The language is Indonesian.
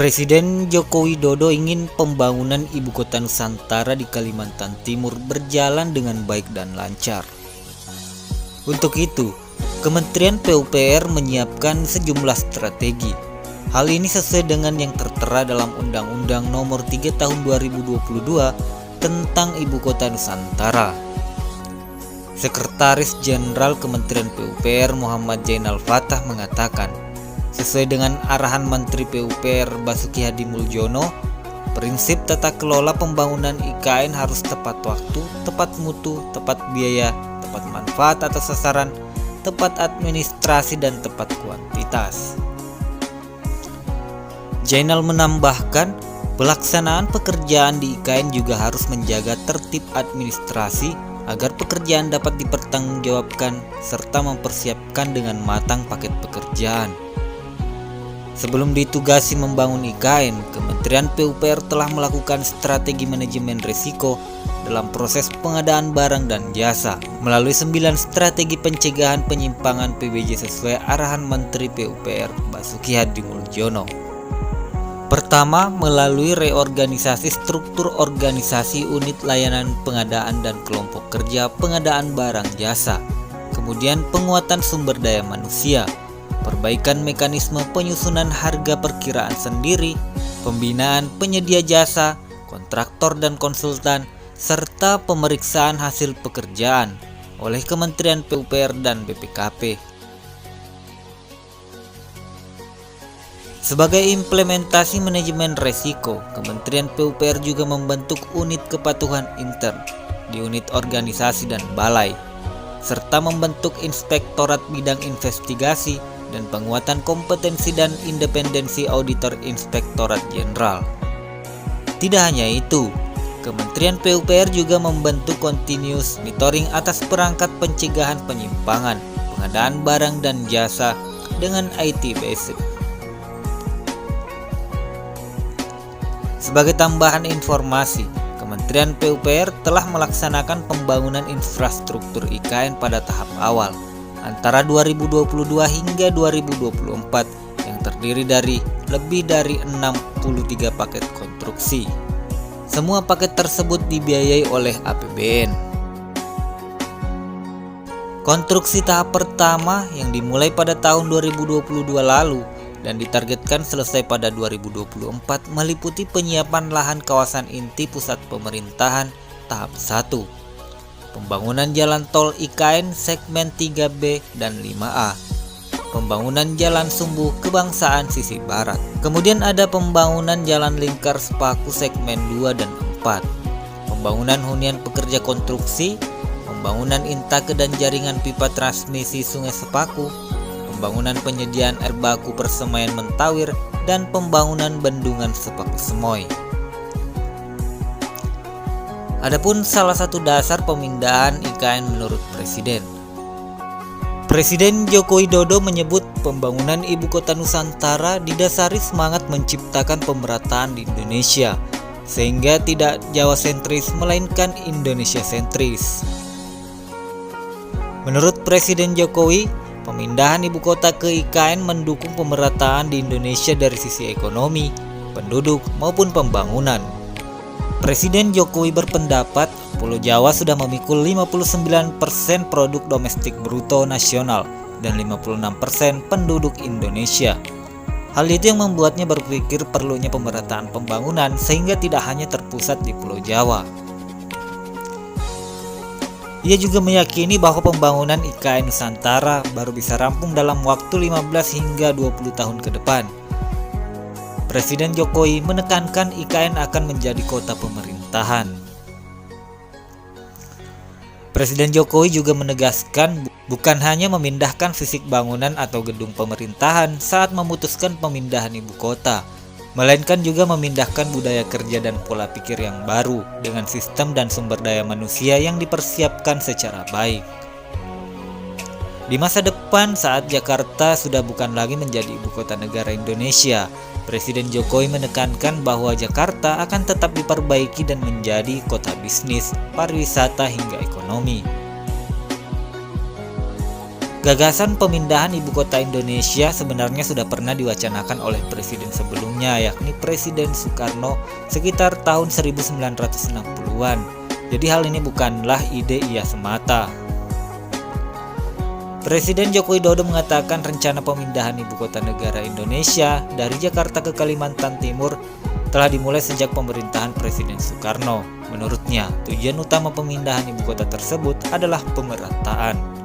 Presiden Joko Widodo ingin pembangunan ibu kota Nusantara di Kalimantan Timur berjalan dengan baik dan lancar. Untuk itu, Kementerian PUPR menyiapkan sejumlah strategi. Hal ini sesuai dengan yang tertera dalam Undang-Undang Nomor 3 Tahun 2022 tentang Ibu Kota Nusantara. Sekretaris Jenderal Kementerian PUPR Muhammad Jainal Fatah mengatakan, sesuai dengan arahan Menteri PUPR Basuki Hadi Muljono, prinsip tata kelola pembangunan IKN harus tepat waktu, tepat mutu, tepat biaya, tepat manfaat atau sasaran, tepat administrasi, dan tepat kuantitas. Jainal menambahkan, pelaksanaan pekerjaan di IKN juga harus menjaga tertib administrasi agar pekerjaan dapat dipertanggungjawabkan serta mempersiapkan dengan matang paket pekerjaan. Sebelum ditugasi membangun IKN, Kementerian PUPR telah melakukan strategi manajemen risiko dalam proses pengadaan barang dan jasa melalui 9 strategi pencegahan penyimpangan PBJ sesuai arahan Menteri PUPR Basuki Hadi Muljono. Pertama, melalui reorganisasi struktur organisasi unit layanan pengadaan dan kelompok kerja pengadaan barang jasa. Kemudian penguatan sumber daya manusia, perbaikan mekanisme penyusunan harga perkiraan sendiri, pembinaan penyedia jasa, kontraktor dan konsultan, serta pemeriksaan hasil pekerjaan oleh Kementerian PUPR dan BPKP. Sebagai implementasi manajemen resiko, Kementerian PUPR juga membentuk unit kepatuhan intern di unit organisasi dan balai, serta membentuk inspektorat bidang investigasi dan penguatan kompetensi dan independensi auditor inspektorat jenderal. Tidak hanya itu, Kementerian PUPR juga membentuk continuous monitoring atas perangkat pencegahan penyimpangan, pengadaan barang dan jasa dengan IT basic. Sebagai tambahan informasi, Kementerian PUPR telah melaksanakan pembangunan infrastruktur IKN pada tahap awal antara 2022 hingga 2024 yang terdiri dari lebih dari 63 paket konstruksi. Semua paket tersebut dibiayai oleh APBN. Konstruksi tahap pertama yang dimulai pada tahun 2022 lalu dan ditargetkan selesai pada 2024 meliputi penyiapan lahan kawasan inti pusat pemerintahan tahap 1, pembangunan jalan tol IKN segmen 3B dan 5A, pembangunan jalan sumbu kebangsaan sisi barat. Kemudian ada pembangunan jalan lingkar Sepaku segmen 2 dan 4, pembangunan hunian pekerja konstruksi, pembangunan intake dan jaringan pipa transmisi Sungai Sepaku, pembangunan penyediaan air baku Persemaian Mentawir, dan pembangunan bendungan Sepaku Semoy. Adapun salah satu dasar pemindahan IKN menurut Presiden. Presiden Joko Widodo menyebut pembangunan ibu kota Nusantara didasari semangat menciptakan pemerataan di Indonesia, sehingga tidak Jawa sentris melainkan Indonesia sentris. Menurut Presiden Jokowi, pemindahan ibu kota ke IKN mendukung pemerataan di Indonesia dari sisi ekonomi, penduduk, maupun pembangunan. Presiden Jokowi berpendapat Pulau Jawa sudah memikul 59% produk domestik bruto nasional dan 56% penduduk Indonesia. Hal itu yang membuatnya berpikir perlunya pemerataan pembangunan sehingga tidak hanya terpusat di Pulau Jawa. Ia juga meyakini bahwa pembangunan IKN Nusantara baru bisa rampung dalam waktu 15 hingga 20 tahun ke depan. Presiden Jokowi menekankan IKN akan menjadi kota pemerintahan. Presiden Jokowi juga menegaskan bukan hanya memindahkan fisik bangunan atau gedung pemerintahan saat memutuskan pemindahan ibu kota, melainkan juga memindahkan budaya kerja dan pola pikir yang baru dengan sistem dan sumber daya manusia yang dipersiapkan secara baik. Di masa depan saat Jakarta sudah bukan lagi menjadi ibu kota negara Indonesia, Presiden Jokowi menekankan bahwa Jakarta akan tetap diperbaiki dan menjadi kota bisnis, pariwisata hingga ekonomi. Gagasan pemindahan ibu kota Indonesia sebenarnya sudah pernah diwacanakan oleh presiden sebelumnya, yakni Presiden Soekarno sekitar tahun 1960-an. Jadi hal ini bukanlah ide ia semata. Presiden Joko Widodo mengatakan rencana pemindahan ibu kota negara Indonesia dari Jakarta ke Kalimantan Timur telah dimulai sejak pemerintahan Presiden Soekarno. Menurutnya, tujuan utama pemindahan ibu kota tersebut adalah pemerataan.